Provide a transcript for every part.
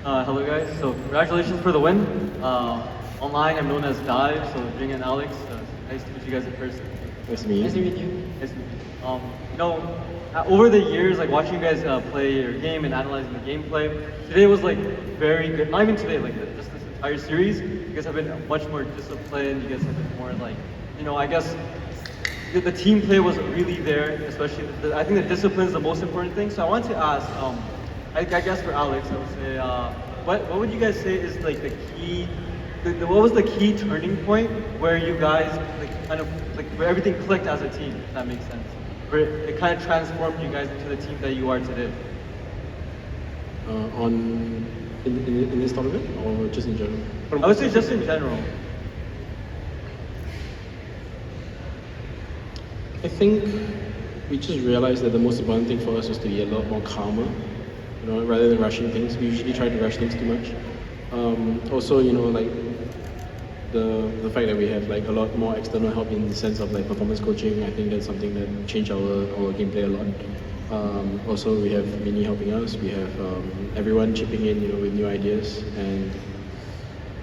Hello guys, so congratulations for the win. Online I'm known as Dive, so Jing and Alex, nice to meet you guys in person. Nice to meet you. Nice to meet you. Nice to meet you. You know, over the years, like watching you guys play your game and analyzing the gameplay, today was like very good. Not even today, like just this entire series, you guys have been much more disciplined. You guys have been more like, I guess the team play was really there, especially I think the discipline is the most important thing. So I wanted to ask, I guess for Alex, I would say, what would you guys say is like the key, what was the key turning point where you guys like kind of like where everything clicked as a team, if that makes sense? Where it kind of transformed you guys into the team that you are today? In this tournament or just in general? I would say just in general. I think we just realized that the most important thing for us was to be a lot more calmer, rather than rushing things. We usually try to rush things too much. Also, like the fact that we have like a lot more external help in the sense of like performance coaching, I think that's something that changed our gameplay a lot. Also, we have Mini helping us. We have everyone chipping in, with new ideas, and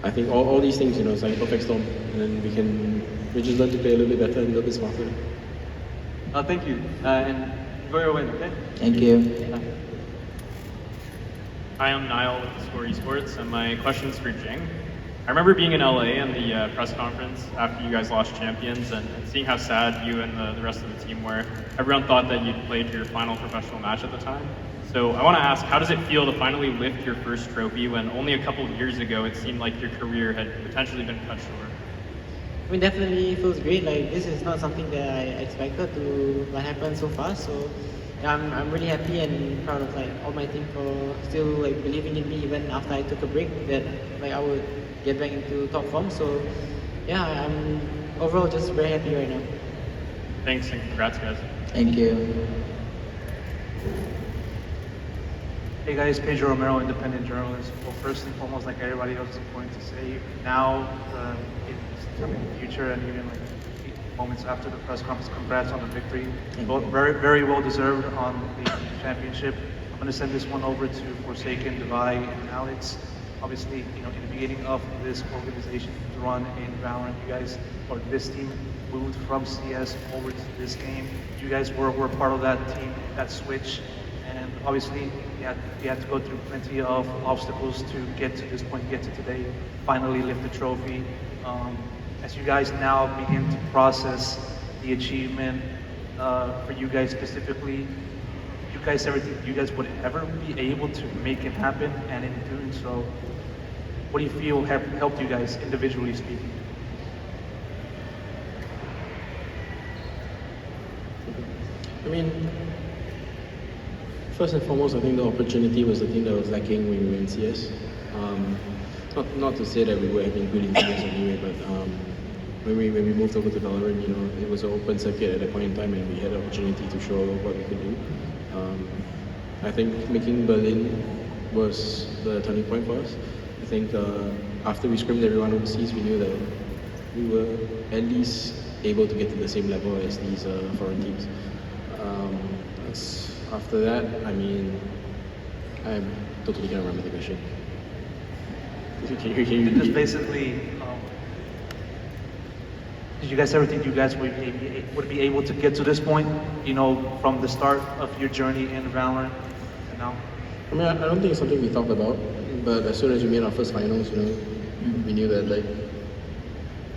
I think all these things, it's like a perfect storm, and then we just learn to play a little bit better and a little bit smarter. Thank you, and enjoy your win, okay? Thank you. Hi, I'm Niall with Score Esports, and my question is for Jing. I remember being in LA in the press conference after you guys lost champions and seeing how sad you and the rest of the team were. Everyone thought that you'd played your final professional match at the time. So I want to ask, how does it feel to finally lift your first trophy when only a couple of years ago it seemed like your career had potentially been cut short? I mean, definitely feels great. Like, this is not something that I expected to happen so fast. So yeah, I'm really happy and proud of like all my team for still like believing in me even after I took a break, that like I would get back into top form. So yeah, I'm overall just very happy right now. Thanks and congrats, guys. Thank you. Hey guys, Pedro Romero, independent journalist. Well, first and foremost, like everybody else is going to say, now in the future and even like moments after the press conference, congrats on the victory. Both very, very well deserved on the championship. I'm going to send this one over to Forsaken, Divide, and Alex. Obviously, in the beginning of this organization's run in Valorant, you guys, or this team, moved from CS over to this game. You guys were part of that team, that switch. And obviously, you had to go through plenty of obstacles to get to this point, get to today, finally lift the trophy. As you guys now begin to process the achievement for you guys specifically, you guys ever think you guys would ever be able to make it happen? And in doing so, what do you feel have helped you guys individually speaking? I mean, first and foremost, I think the opportunity was the thing that was lacking when we were in CS. Not to say that we were having good in CS anyway, but when we moved over to Valorant, it was an open circuit at that point in time, and we had the opportunity to show what we could do. I think making Berlin was the turning point for us. I think after we scrimmed everyone overseas, we knew that we were at least able to get to the same level as these foreign teams. After that, I mean, I totally can't remember the question. Just basically, did you guys ever think you guys would be able to get to this point, from the start of your journey in Valorant to now? I mean, I don't think it's something we thought about, but as soon as we made our first finals, we knew that like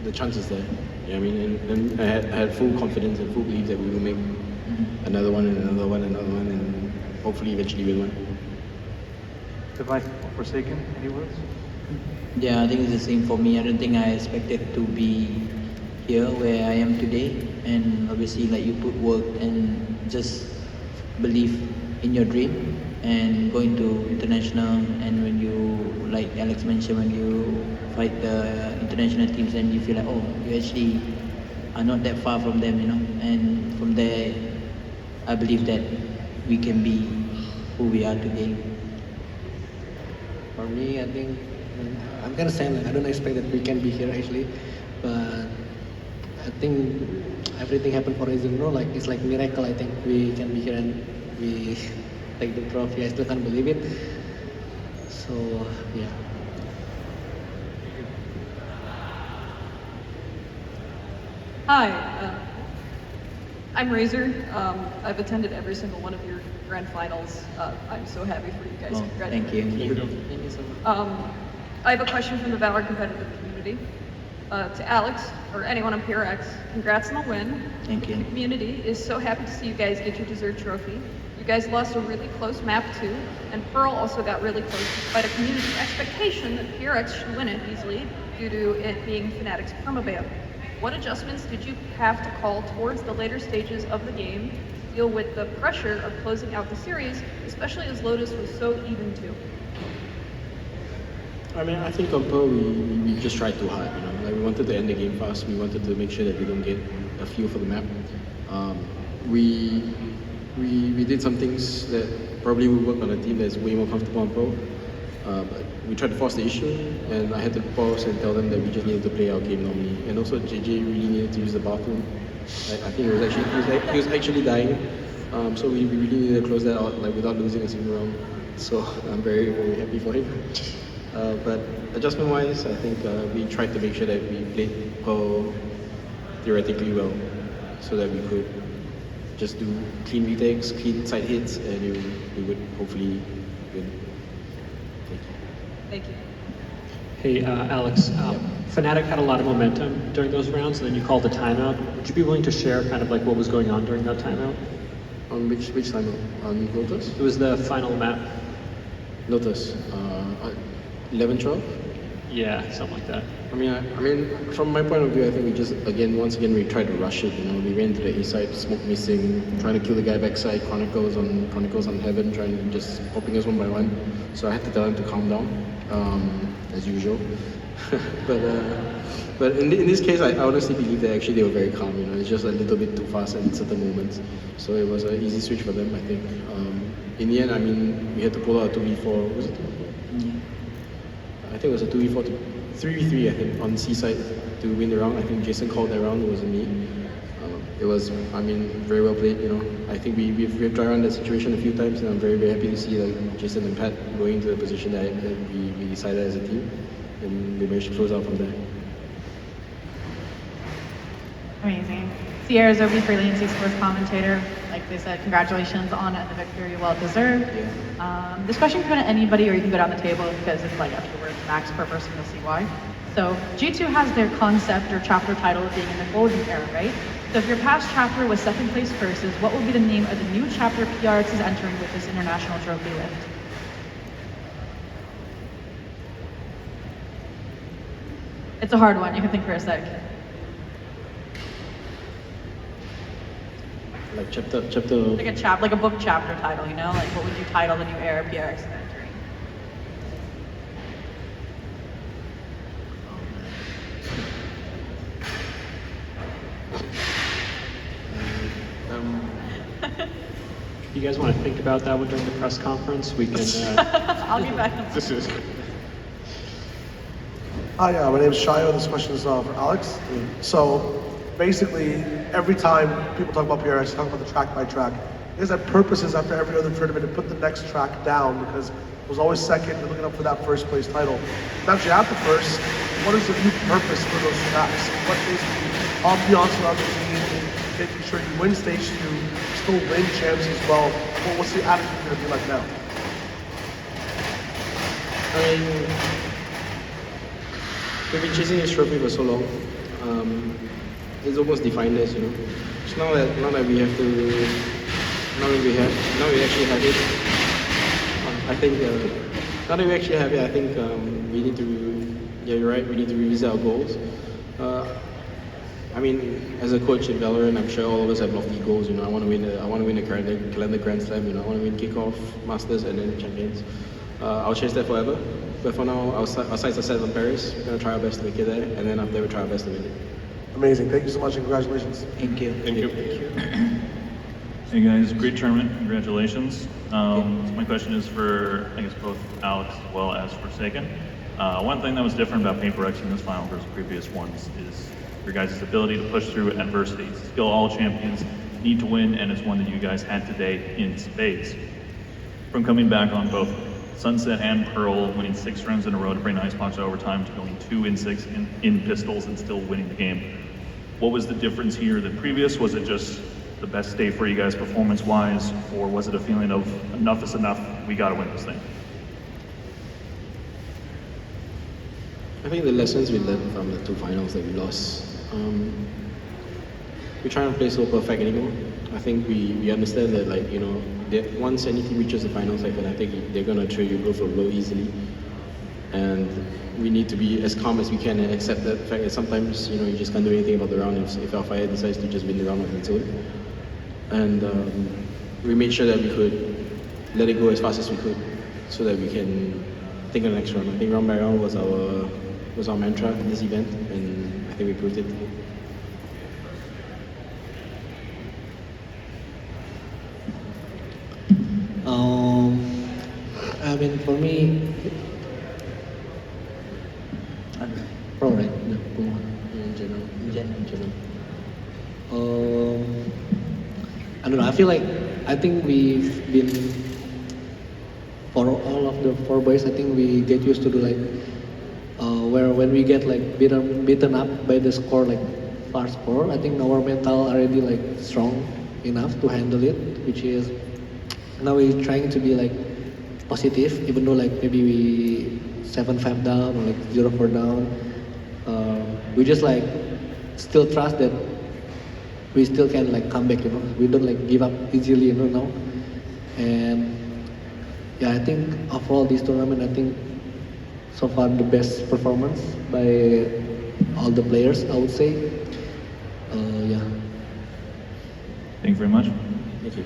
the chance is there. Yeah, I mean, and I had full confidence and full belief that we will make another one and another one and another one, and hopefully eventually win one. Device Forsaken, any words? Yeah, I think it's the same for me. I don't think I expected to be here where I am today, and obviously like you put work and just believe in your dream and going to international, and when you, like Alex mentioned, when you fight the international teams and you feel like, oh, you actually are not that far from them, and from there I believe that we can be who we are today. For me, I think I'm gonna say like, I don't expect that we can be here actually, but I think everything happened for a reason. Like it's like miracle. I think we can be here and we take the trophy. I still can't believe it. So yeah. Hi, I'm Razor. I've attended every single one of your grand finals. I'm so happy for you guys. Oh, thank Congratulations. you. Thank you so much. I have a question from the Valor competitive community. To Alex, or anyone on PRX, congrats on the win. Thank you. The community is so happy to see you guys get your dessert trophy. You guys lost a really close map too, and Pearl also got really close despite a community expectation that PRX should win it easily due to it being FNATIC's permaban. What adjustments did you have to call towards the later stages of the game to deal with the pressure of closing out the series, especially as Lotus was so even too? I mean, I think on Pearl, we just tried too hard, you know. Like, we wanted to end the game fast. We wanted to make sure that we don't get a feel for the map. We did some things that probably would work on a team that's way more comfortable on Pearl. But we tried to force the issue, and I had to pause and tell them that we just needed to play our game normally. And also, JJ really needed to use the bathroom. I think he was actually dying. So we really needed to close that out, like, without losing a single round. So I'm very, very happy for him. But adjustment-wise, I think we tried to make sure that we played Pearl theoretically well, so that we could just do clean retakes, clean side hits, and we would hopefully win. Thank you. Thank you. Hey, Alex, Fnatic had a lot of momentum during those rounds, and then you called a timeout. Would you be willing to share kind of like what was going on during that timeout? On which timeout? On Lotus? It was the final map. Lotus. 11, 12? Yeah, something like that. I mean, from my point of view, I think we just, once again, we tried to rush it. You know, we ran to the A side, smoke missing, trying to kill the guy backside, Chronicles on Heaven, trying to just popping us one by one. So I had to tell him to calm down, as usual. but in this case, I honestly believe that actually they were very calm. You know, it's just a little bit too fast at certain moments. So it was an easy switch for them, I think. In the end, I mean, we had to pull out a 2v4. Was it 2v4? I think it was a 2v4 to 3v3, I think, on C side to win the round. I think Jason called that round, it wasn't me. It was, I mean, very well played, you know. I think we've tried around that situation a few times, and I'm very, very happy to see like Jason and Pat going to the position that we decided as a team, and they managed to close out from there. Amazing. Sierra Zobi, freelance esports commentator. Like they said, congratulations on the victory, well deserved. Yeah. This question can go to anybody, or you can go down the table because it's like afterwards max per person, you'll see why. So G2 has their concept or chapter title of being in the golden era, right? So if your past chapter was second place versus, what will be the name of the new chapter PRX is entering with this international trophy lift? It's a hard one, you can think for a sec. Like chapter. Like a book chapter title, you know? Like what would you title the new era PRX is entering? If you guys want to think about that one during the press conference, we can. I'll get back to This is. Hi, my name is Shayo. This question is for Alex. So basically, every time people talk about PRX, they talk about the track by track. Is that purposes after every other tournament to put the next track down because it was always second, you're looking up for that first place title. Now that you have the first, what is the new purpose for those tracks? What is the ambiance around the team, making sure you win stage 2, still win champs as well? What's the attitude going to be like now? I mean, we've been chasing this trophy for so long. It's almost defined us, you know. So now that we have to, now we actually have it. I think now that we actually have it, I think we need to. Yeah, you're right. We need to revisit our goals. I mean, as a coach in Valorant, I'm sure all of us have lofty goals. You know, I want to win the calendar Grand Slam. You know, I want to win Kickoff, Masters, and then Champions. I'll chase that forever. But for now, our sights are set on Paris. We're gonna try our best to make it there, and then after we try our best to win it. Amazing. Thank you so much and congratulations. Thank you. Thank you. Hey guys, great tournament. Congratulations. So my question is for, I guess, both Alex as well as Forsaken. One thing that was different about PRX in this final versus previous ones is your guys' ability to push through adversity. It's a skill all champions need to win, and it's one that you guys had today in spades. From coming back on both Sunset and Pearl winning 6 rounds in a row to bring Icebox to overtime to going 2 in 6 in pistols and still winning the game. What was the difference here than previous? Was it just the best day for you guys performance-wise, or was it a feeling of enough is enough, we got to win this thing? I think the lessons we learned from the 2 finals that we lost, we try not to play so perfect anymore. I think we understand that, like, you know, that once any team reaches the finals like FNATIC, they're gonna throw you blow for blow easily, and we need to be as calm as we can and accept that fact that sometimes, you know, you just can't do anything about the round if our fire decides to just win the round on its own. And we made sure that we could let it go as fast as we could, so that we can think of the next round. I think round by round was our mantra in this event, and I think we proved it today. I mean, for me, pro, right? No, pro one. In general. In general. I don't know. I think we've been, for all of the 4 boys, I think we get used to do like, where when we get like beaten up by the score, like far score, I think our mental already like strong enough to handle it, which is now we're trying to be like positive, even though like maybe we 7-5 down or like 0-4 down. We just like still trust that we still can like come back, you know. We don't like give up easily, you know, now. And yeah, I think overall this tournament, I think so far the best performance by all the players, I would say. Yeah. Thank you very much. Thank you.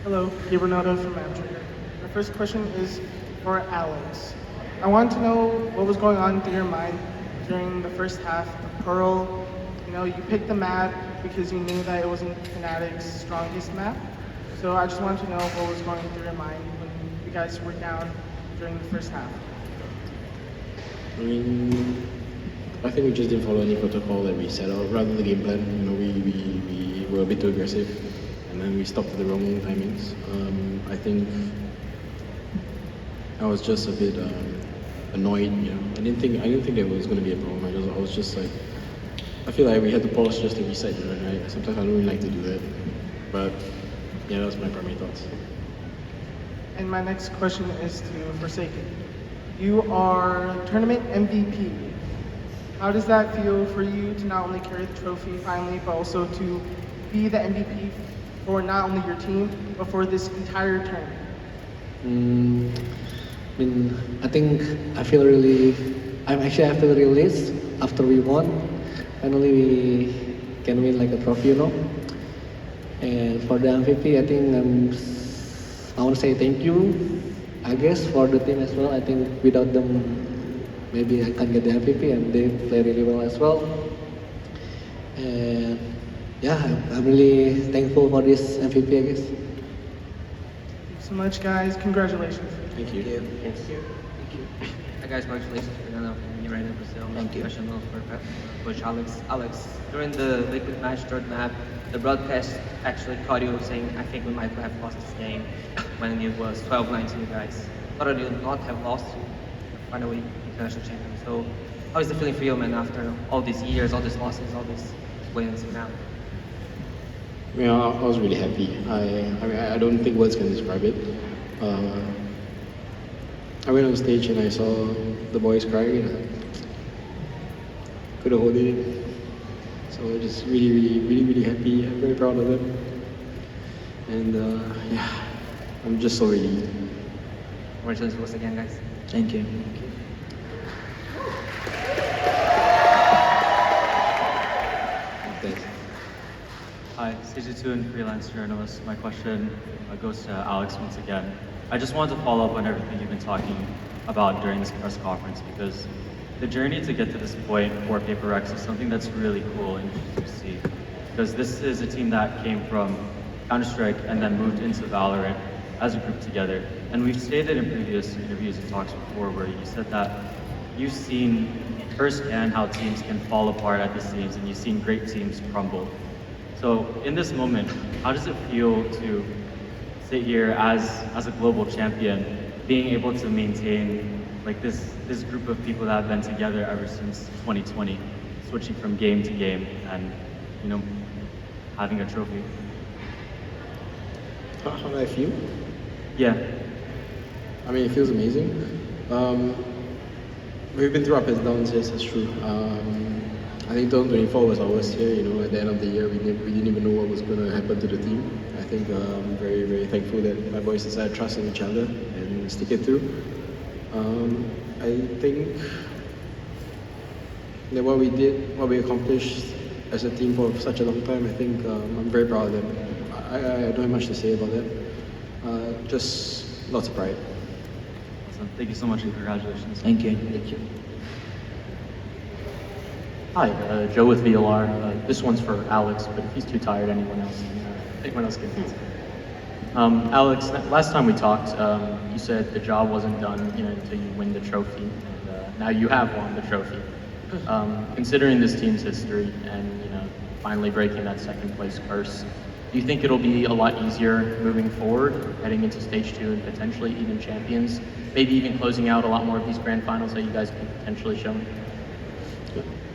Hello, Gabriel from Amsterdam. My first question is for Alex. I want to know what was going on through your mind during the first half of Pearl. You know, you picked the map because you knew that it wasn't FNATIC's strongest map. So I just wanted to know what was going through your mind when you guys were down during the first half. I mean, I think we just didn't follow any protocol that we set out. Rather the game plan, you know, we were a bit too aggressive, and then we stopped at the wrong timings. I think I was just a bit annoyed. You know, I didn't think there was going to be a problem. I was just like, I feel like we had to pause just to reset the run. Right? Sometimes I don't really like to do that, but yeah, that's my primary thoughts. And my next question is to Forsaken. You are tournament MVP. How does that feel for you to not only carry the trophy finally, but also to be the MVP for not only your team, but for this entire tournament? I mean, I think I feel released after we won. Finally, we can win like a trophy, you know. And for the MVP, I think I want to say thank you, I guess, for the team as well. I think without them, maybe I can't get the MVP, and they play really well as well. And yeah, I'm really thankful for this MVP, I guess. Thank you so much, guys. Congratulations. Thank you. Thank you. Hi guys, congratulations for another win right in Brazil. Thank you. Professional for Coach Alex. Alex, during the liquid match third map, the broadcast actually caught you saying, I think we might have lost this game when it was 12-9 to you guys. Thought you would not have lost you finally international champion. So how is the feeling for you, man, after all these years, all these losses, all these wins now? Yeah, I was really happy. I don't think words can describe it. I went on stage and I saw the boys crying, and I couldn't hold it in. So just really happy. I'm very proud of them. And yeah, I'm just so relieved. Congratulations once again, guys. Thank you. Thanks. Hi, CG2 and freelance journalist. My question goes to Alex once again. I just wanted to follow up on everything you've been talking about during this press conference, because the journey to get to this point for PRX is something that's really cool and interesting to see. Because this is a team that came from Counter-Strike and then moved into Valorant as a group together. And we've stated in previous interviews and talks before where you said that you've seen firsthand how teams can fall apart at the seams, and you've seen great teams crumble. So in this moment, how does it feel to sit here as a global champion, being able to maintain like this group of people that have been together ever since 2020, switching from game to game, and you know, having a trophy. How do I feel? Yeah. I mean, it feels amazing. We've been through ups and downs, yes, that's true. I think 2024 was our worst year, you know, at the end of the year, we didn't even know what was going to happen to the team. I think I'm very, very thankful that my boys decided to trust in each other and stick it through. I think that what we did, what we accomplished as a team for such a long time, I think I'm very proud of them. I don't have much to say about that. Just lots of pride. So thank you so much and congratulations. Thank you. Thank you. Hi, Joe with VLR. This one's for Alex, but if he's too tired, anyone else can answer. Alex, last time we talked, you said the job wasn't done, you know, until you win the trophy. And, now you have won the trophy. Considering this team's history and you know finally breaking that second place curse, do you think it'll be a lot easier moving forward, heading into stage 2 and potentially even champions? Maybe even closing out a lot more of these grand finals that you guys can potentially show me?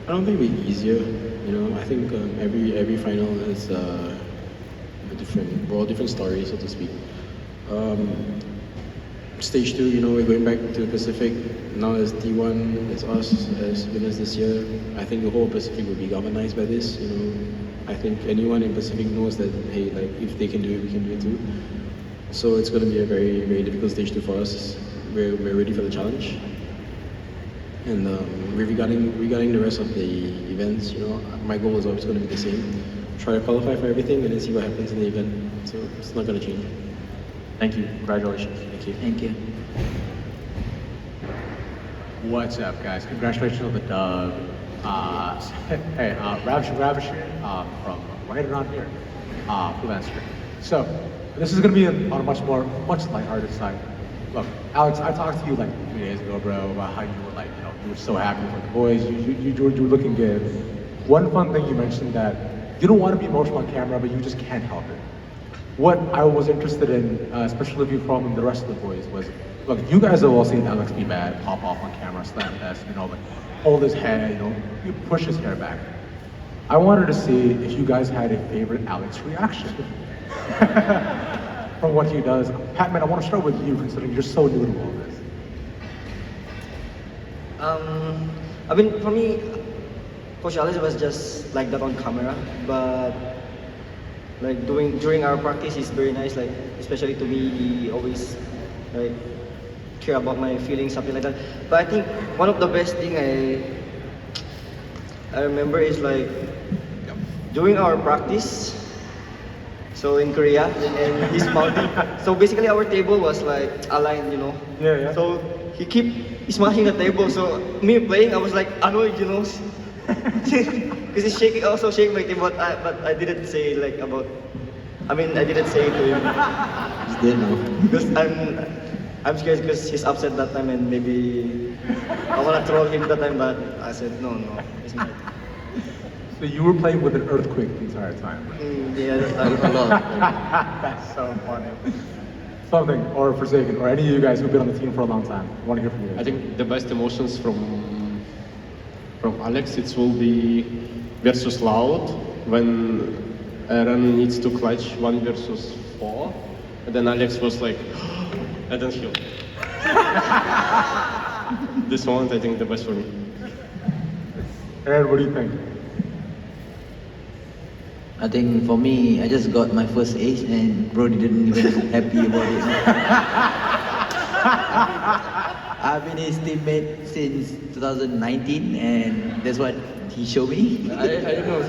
I don't think it'll be easier. You know, I think every final is a different story, so to speak. Stage 2, you know, we're going back to the Pacific. Now as T1, as us, as winners this year. I think the whole Pacific will be galvanized by this. You know, I think anyone in Pacific knows that, hey, like if they can do it, we can do it too. So it's going to be a very, very difficult stage 2 for us. We're ready for the challenge. And regarding the rest of the events, you know, my goal is always going to be the same. Try to qualify for everything and then see what happens in the event. So it's not going to change. Thank you. Congratulations. Thank you. Thank you. What's up, guys? Congratulations on the dub. Hey, Ravish from right around here, Freelancer. So, this is going to be on a much lighthearted side. Look, Alex, I talked to you like 3 days ago, bro, about how you were like, you know, you were so happy with the boys, you were looking good. One fun thing you mentioned that you don't want to be emotional on camera, but you just can't help it. What I was interested in, especially if you from the rest of the boys, was, look, you guys have all seen Alex be bad, pop off on camera, slam S, you know, like hold his head, you know, push his hair back. I wanted to see if you guys had a favorite Alex reaction from what he does. Patman, I want to start with you, considering you're so new to all this. I mean, for me, Coach Alex was just like that on camera, but like during our practice is very nice. Like especially to me, he always like care about my feelings, something like that. But I think one of the best thing I remember is like during our practice. So in Korea, and he's mounting. So basically our table was like aligned, you know. Yeah. So he keep smashing the table. So me playing, I was like annoyed, you know. Because he's shaking, also shaking my table, but I didn't say like about. I mean, I didn't say it to him. He's there now. Because I'm scared because he's upset that time and maybe I wanna troll him that time, but I said no, it's not. So you were playing with an earthquake the entire time. Yeah, that's a lot. That's so funny. Something, or Forsaken, or any of you guys who've been on the team for a long time. I want to hear from you guys. I think the best emotions from Alex, it will be versus Loud when Aaron needs to clutch 1 versus 4, and then Alex was like, and then he'll. This moment, I think, the best for me. Aaron, what do you think? I think for me, I just got my first ace and bro didn't even happy about it. I've been his teammate since 2019 and that's what he showed me. I don't know.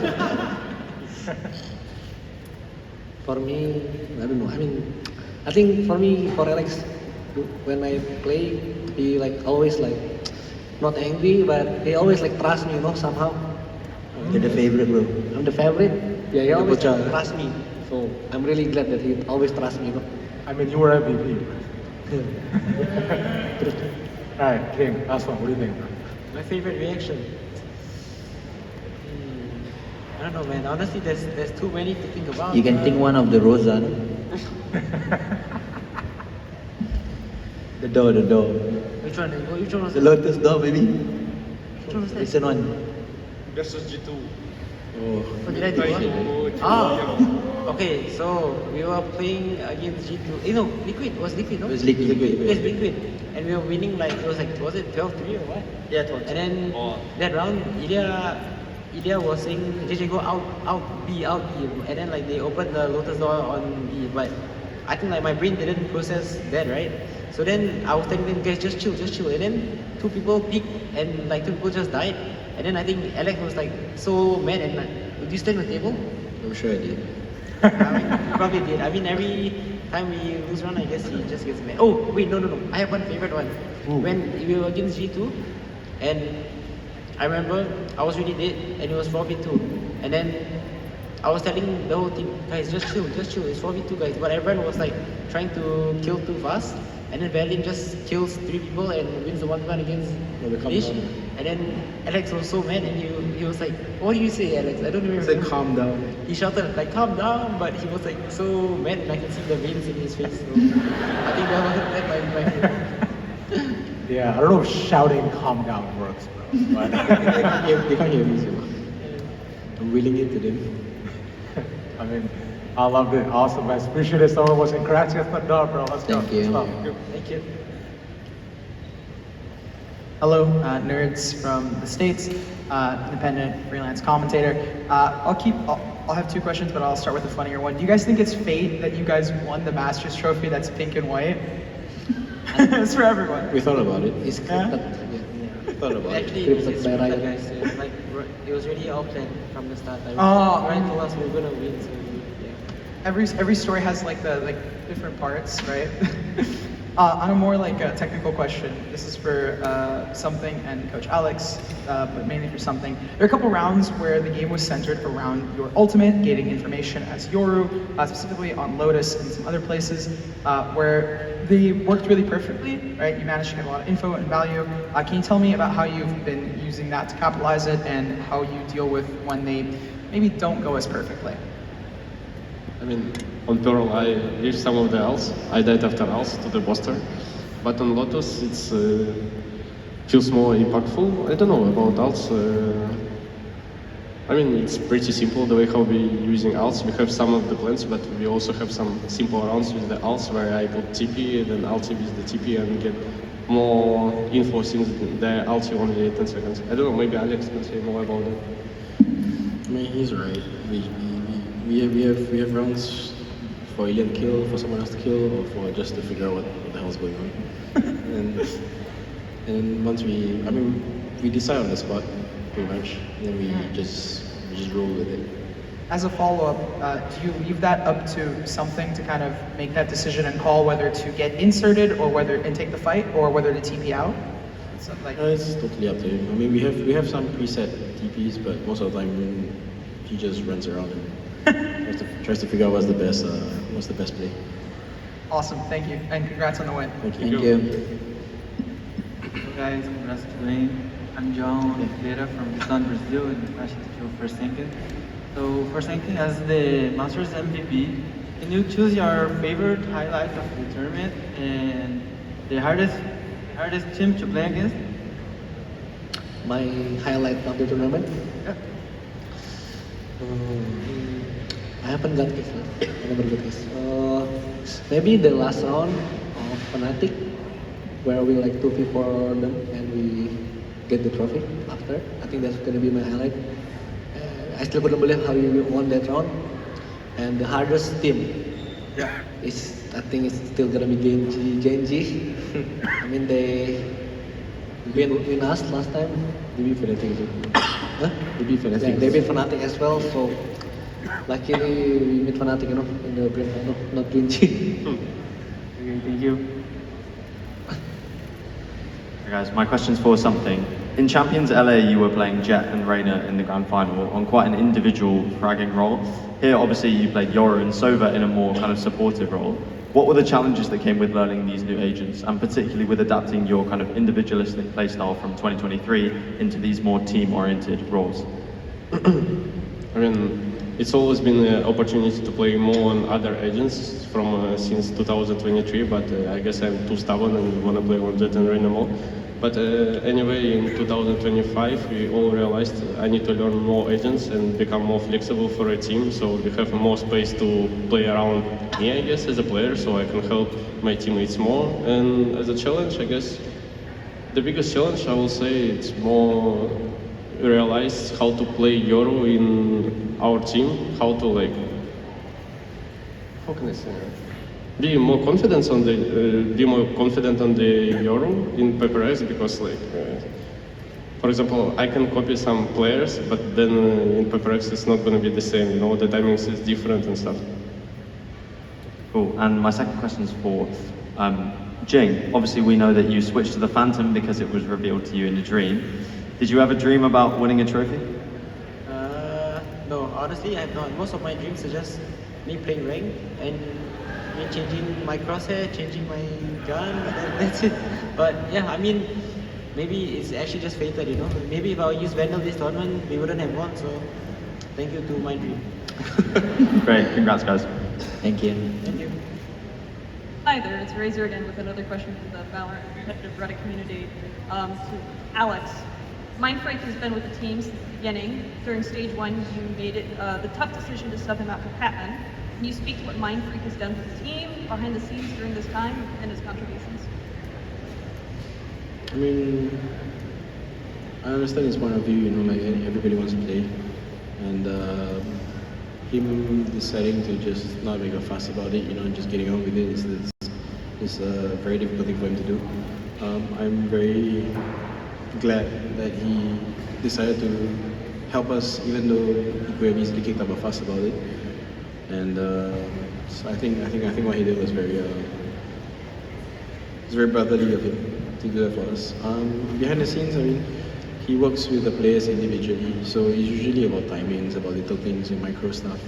For me, I don't know. I mean, I think for me, for Alex, when I play, he like always like not angry, but he always like trust me, you know, somehow. You're the favorite, bro. I'm the favorite. Yeah, he always trust me. So I'm really glad that he always trusts me, you know. I mean, you were MVP. All right, King, last one. What do you think? My favorite reaction. I don't know, man. Honestly, there's too many to think about. You can think one of the Rosa. The door. Which one? Which one was The Lotus door, baby. Which one was that? Recent one. Versus G2. Oh. What did I do? Ah. Okay, so we were playing against G2. No, Liquid. It was Liquid, no? It was Liquid. It was Liquid. And we were winning like, it was like, was it 12-3 or what? Yeah, 12. And then that round, Ilya was saying, JJ go out B. And then like they opened the Lotus door on B. But I think like my brain didn't process that, right? So then I was telling them, guys, just chill. And then 2 people peeked and like 2 people just died. And then I think Alex was like so mad and like, did you stand on the table? I'm sure I did. I mean, he probably did. I mean, every time we lose round, I guess he just gets mad. Oh, wait, no. I have one favorite one. When we were against G2, and I remember I was really dead, and it was 4v2. And then I was telling the whole team, guys, just chill. It's 4v2, guys. But everyone was like trying to kill too fast. And then Berlin just kills 3 people and wins the 1-1 against Nish. And then Alex was so mad and he was like, what do you say, Alex? I don't even remember. He said, calm down. He shouted like, calm down, but he was like so mad and I can see the veins in his face. So I think that my favorite. Yeah, I don't know if shouting calm down works, bro. But They can't hear me, so I'm willing it to them. I mean, I loved it. Awesome, guys. Appreciate it so much. And gracias for the bro. Let's go. Thank you. Let's go. Thank you. Hello, nerds from the States, independent freelance commentator. I'll have 2 questions, but I'll start with the funnier one. Do you guys think it's fate that you guys won the Masters trophy that's pink and white? It's for everyone. We thought about it. It's Yeah? we thought about Actually, it. it's scripted, guys. It's like, it was really all planned from the start. Like, Oh. Ryan told us we were gonna win, so yeah. Every story has like the different parts, right? On a more like technical question, this is for Something and Coach Alex, but mainly for Something. There are a couple rounds where the game was centered around your ultimate, gating information as Yoru, specifically on Lotus and some other places, where they worked really perfectly, right? You managed to get a lot of info and value. Can you tell me about how you've been using that to capitalize it and how you deal with when they maybe don't go as perfectly? I mean, on Pearl, I reached some of the ults. I died after ults to the Buster. But on Lotus, it's feels more impactful. I don't know about ults. I mean, it's pretty simple the way how we using ults. We have some of the plans, but we also have some simple rounds with the ults where I put TP, then ulti with the TP and get more info since the ulti only 10 seconds. I don't know, maybe Alex can say more about that. I mean, he's right. We have rounds for Alien kill, for someone else to kill, or for just to figure out what the hell's going on. and once we decide on the spot, pretty much. Then we just roll with it. As a follow-up, do you leave that up to Something to kind of make that decision and call whether to get inserted or whether and take the fight or whether to TP out? So, like, It's totally up to him. I mean, we have some preset TPs, but most of the time he just runs around and tries to figure out what's the best play. awesome, thank you, and congrats on the win. Thank Thank you. Hello guys, congrats to Dwayne. I'm John Oliveira from Lisbon, Brazil, and congratulations to first ranking. So first ranking as the Masters MVP, can you choose your favorite highlight of the tournament and the hardest team to play against? My highlight of the tournament? Yeah. I haven't got this. I never got this. Maybe the last round of FNATIC, where we like 2v4 them and we get the trophy after. I think that's gonna be my highlight. I still couldn't believe how we won that round. And the hardest team, I think it's still gonna be Genji. I mean they win us last time. They beat FNATIC too. Huh? They beat FNATIC. Yeah, they beat FNATIC as well. So luckily we beat FNATIC, in the grand final, not Genji. Okay, thank you. Hey guys, my question's for Something. In Champions LA, you were playing Jet and Reina in the grand final on quite an individual fragging role. Here, obviously, you played Yoru and Sova in a more kind of supportive role. What were the challenges that came with learning these new agents, and particularly with adapting your kind of individualistic playstyle from 2023 into these more team-oriented roles? I mean, it's always been an opportunity to play more on other agents from since 2023, but I guess I'm too stubborn and want to play on Jet and Reyna more. But anyway, in 2025, we all realized I need to learn more agents and become more flexible for a team, so we have more space to play around me, I guess, as a player, so I can help my teammates more. And as a challenge, I guess, the biggest challenge, I will say, it's more realize how to play Euro in our team, how to like, how can I say that? Be more confident on the Euro in PRX, because like, for example, I can copy some players, but then in PRX it's not going to be the same. You know, the timings is different and stuff. Cool. And my second question is for Jing. Obviously, we know that you switched to the Phantom because it was revealed to you in a dream. Did you ever dream about winning a trophy? No, honestly, I have not. Most of my dreams are just me playing rank and me changing my crosshair, changing my gun, but that's it. But yeah, I mean, maybe it's actually just fated, you know. Maybe if I used Vandal this tournament, we wouldn't have won, so thank you to my dream. Great, congrats guys. Thank you. Thank you. Hi there, it's Razor again with another question from the Valorant competitive Reddit community. To Alex, Mindfreak has been with the team since the beginning. During stage 1, you made it the tough decision to sub him out for Patman. Can you speak to what Mindfreak has done for the team, behind the scenes during this time, and his contributions? I mean, I understand his point of view, you know, like everybody wants to play. And him deciding to just not make a fuss about it, you know, and just getting on with it is a very difficult thing for him to do. I'm very glad that he decided to help us, even though he could have easily kicked up a fuss about it. And so I think what he did was it's very brotherly of him to do that for us. Behind the scenes, I mean, he works with the players individually, so it's usually about timings, about little things and micro stuff.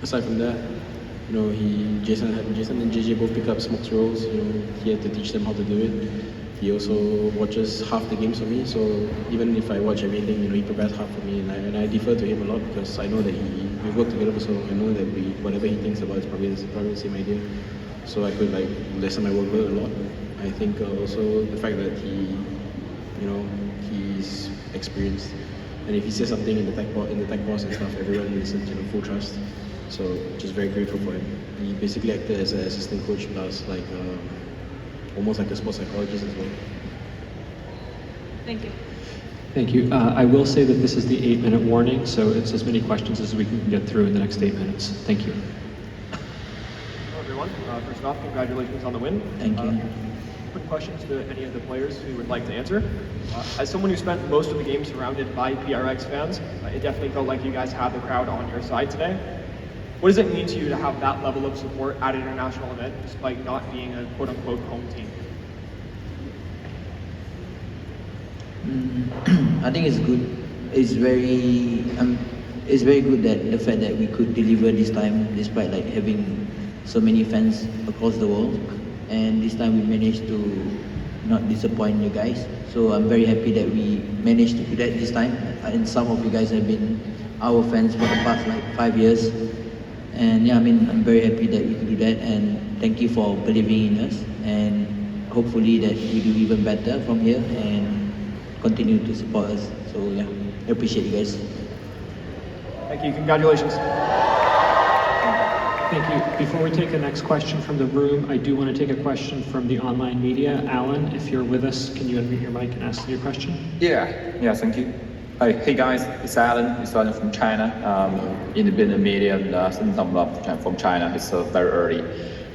Aside from that, you know, Jason and JJ both pick up smokes roles. You know, he had to teach them how to do it. He also watches half the games for me, so even if I watch everything, you know, he prepares half for me, and I defer to him a lot because I know that we work together, so I know that whatever he thinks about is probably the same idea. So I could like lessen my workload a lot. I think also the fact that he's experienced, and if he says something in the tech box and stuff, everyone listens, you know, full trust. So just very grateful for him. He basically acted as an assistant coach plus like almost like a sports psychologist as well. Thank you. Thank you. I will say that this is the 8-minute warning, so it's as many questions as we can get through in the next 8 minutes. Thank you. Hello everyone. First off, congratulations on the win. Thank you. Quick questions to any of the players who would like to answer. As someone who spent most of the game surrounded by PRX fans, it definitely felt like you guys had the crowd on your side today. What does it mean to you to have that level of support at an international event despite not being a quote-unquote home team? I think it's good. It's very good that the fact that we could deliver this time despite like having so many fans across the world, and this time we managed to not disappoint you guys. So I'm very happy that we managed to do that this time, and some of you guys have been our fans for the past like 5 years. And yeah, I mean, I'm very happy that we could do that, and thank you for believing in us, and hopefully that we do even better from here and continue to support us. So yeah, I appreciate you guys. Thank you. Congratulations. Thank you. Before we take the next question from the room, I do want to take a question from the online media. Alan, if you're with us, can you unmute your mic and ask your question? Yeah, thank you. Hey guys, it's Alan. It's Alan from China. Independent media and send some love from China. It's very early.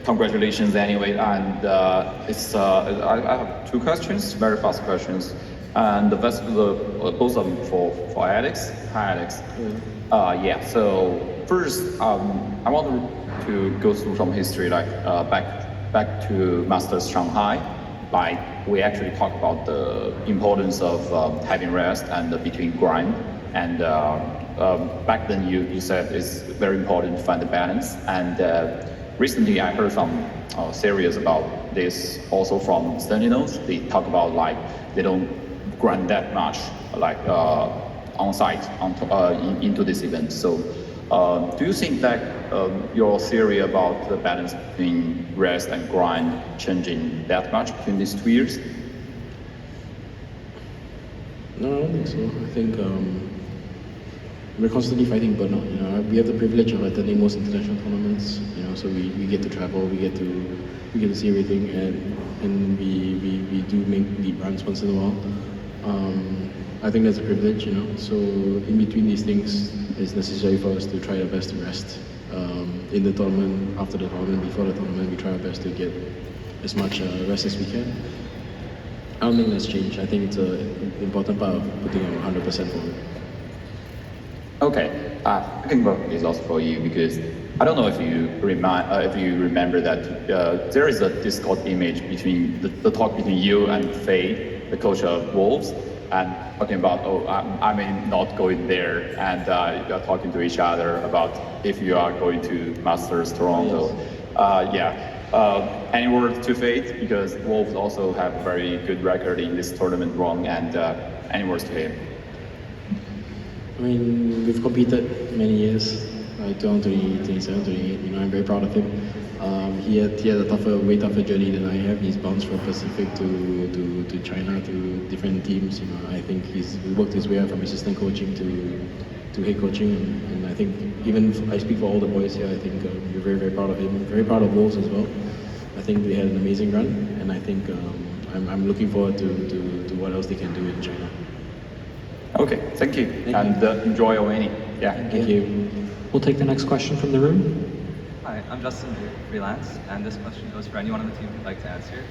Congratulations anyway. And I have two questions, very fast questions. And both of them for Alex. Hi Alex. Yeah. So first, I want to go through some history, like back to Masters Shanghai. Like we actually talk about the importance of having rest and between grind. And back then you said it's very important to find the balance. And recently I heard some series about this also from Sentinels. They talk about like they don't grind that much, like on site into this event. So, do you think that your theory about the balance between rest and grind changing that much between these 2 years? No, I don't think so. I think we're constantly fighting burnout. You know, we have the privilege of attending most international tournaments. You know, so we get to travel, we get to see everything, and we do make deep runs once in a while. I think that's a privilege, you know. So in between these things, it's necessary for us to try our best to rest. In the tournament, after the tournament, before the tournament, we try our best to get as much rest as we can. I don't think that's changed. I think it's an important part of putting 100% forward. Okay, I can work this also for you because I don't know if you remember that there is a Discord image between the talk between you and Faye, the coach of Wolves, and talking about, oh, I may not go in there, and you are talking to each other about if you are going to Masters Toronto. Any words to Faith? Because Wolves also have a very good record in this tournament run, and any words to him? I mean, we've competed many years, 2020, 27, 28. You know, I'm very proud of him. He had a way tougher journey than I have. He's bounced from Pacific to China to different teams. You know, I think he's worked his way up from assistant coaching to head coaching, and I think even I speak for all the boys here. I think we're very, very proud of him. Very proud of Wolves as well. I think they had an amazing run, and I think I'm looking forward to what else they can do in China. Okay, thank you, and enjoy Owani. Yeah, thank you. We'll take the next question from the room. Hi, I'm Justin, freelance, and this question goes for anyone on the team who'd like to answer.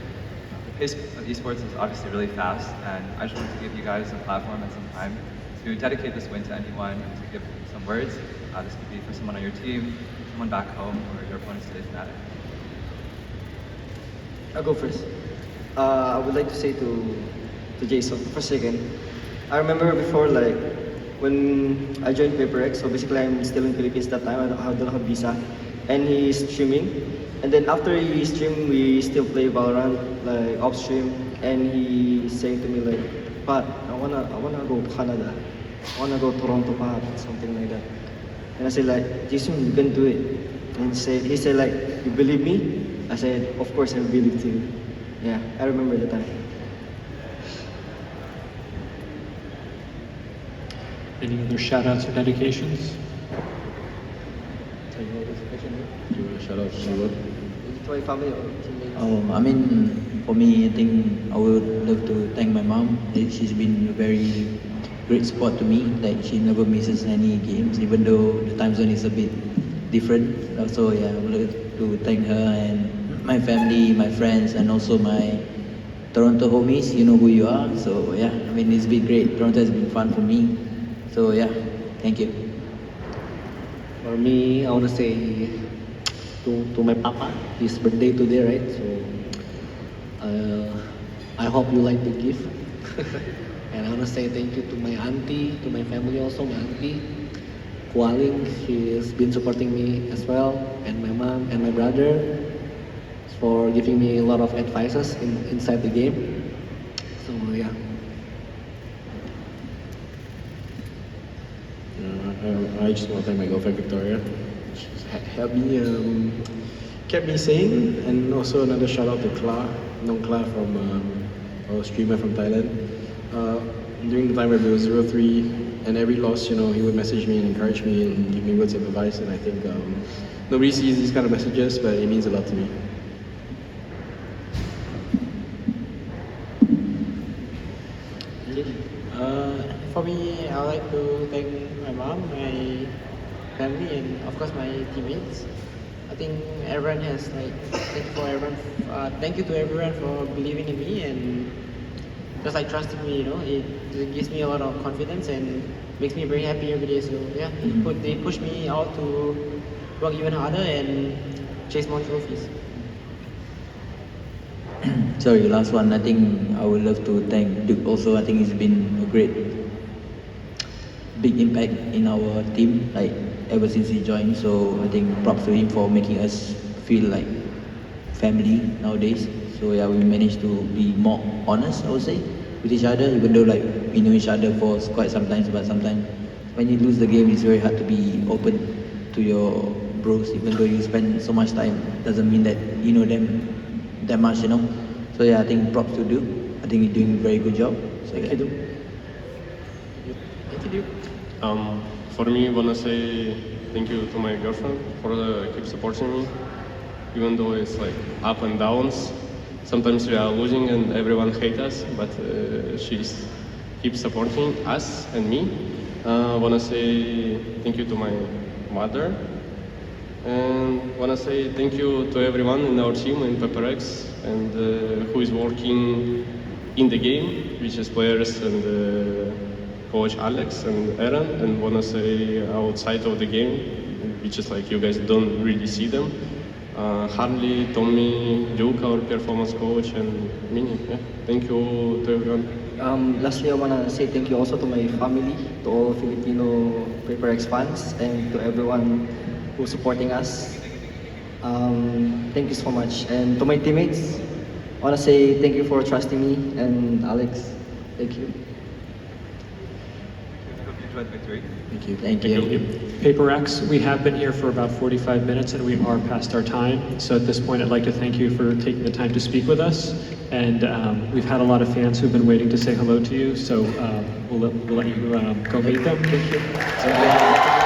The pace of esports is obviously really fast, and I just wanted to give you guys a platform and some time to dedicate this win to anyone, to give some words. This could be for someone on your team, someone back home, or your opponents today, FNATIC. I'll go first. I would like to say to Jason, for a second, I remember before, like, when I joined PRX, so basically I'm still in Philippines that time, I don't have visa, and he's streaming, and then after he streamed, we still play Valorant, like, off stream, and he saying to me, like, Pat, I wanna go Canada, I wanna go Toronto, Pat, something like that. And I said, like, Jason, you can do it. And he said, like, you believe me? I said, of course I believe too. Yeah, I remember the time. Any other shout-outs or dedications? Do you want to shout out to anyone? To my family or teammates? Oh, I mean, for me, I think I would love to thank my mom. She's been a very great support to me. Like, she never misses any games, even though the time zone is a bit different. So yeah, I would like to thank her and my family, my friends, and also my Toronto homies. You know who you are. So yeah, I mean, it's been great. Toronto has been fun for me. So yeah, thank you. For me, I want to say to my papa, his birthday today, right? So I hope you like the gift. And I want to say thank you to my auntie, to my family also, my auntie, Kualing, she has been supporting me as well, and my mom and my brother for giving me a lot of advices inside the game. So yeah. I just want to thank my girlfriend Victoria. She's helped me, kept me sane, and also another shout out to Kla, Nong Kla from our streamer from Thailand. During the time where we were 0-3, and every loss, you know, he would message me and encourage me and give me words of advice. And I think nobody sees these kind of messages, but it means a lot to me. For me, I would like to thank my mom, my family, and of course my teammates. I think everyone has thank you to everyone for believing in me and just like trusting me. You know, it gives me a lot of confidence and makes me very happy every day. So yeah, they push me out to work even harder and chase more trophies. Sorry, last one. I think I would love to thank Duke also. I think it's been a great, big impact in our team, like ever since he joined. So I think props to him for making us feel like family nowadays. So yeah, we managed to be more honest, I would say. with each other, even though like we know each other for quite some time, but sometimes when you lose the game, it's very hard to be open to your bros, even though you spend so much time. Doesn't mean that you know them that much, you know. So yeah, I think props to Duke. I think you're doing a very good job. So yeah. Thank you, Duke. For me, I wanna say thank you to my girlfriend for keep supporting me, even though it's like up and downs. Sometimes we are losing and everyone hates us, but she's keeps supporting us and me. I wanna say thank you to my mother, and wanna say thank you to everyone in our team in PRX and who is working in the game, which is players and coach Alex and Aaron, and wanna say outside of the game, which is like you guys don't really see them. Harley, Tommy, Duke, our performance coach, and Mini. Yeah. Thank you to everyone. Lastly, I want to say thank you also to my family, to all Filipino PRX fans, and to everyone who's supporting us. Thank you so much. And to my teammates, I want to say thank you for trusting me, and Alex, thank you. Victory. Thank you. Thank you. Paper X, we have been here for about 45 minutes and we are past our time. So at this point, I'd like to thank you for taking the time to speak with us. And we've had a lot of fans who've been waiting to say hello to you. So we'll let you go meet them. Thank you.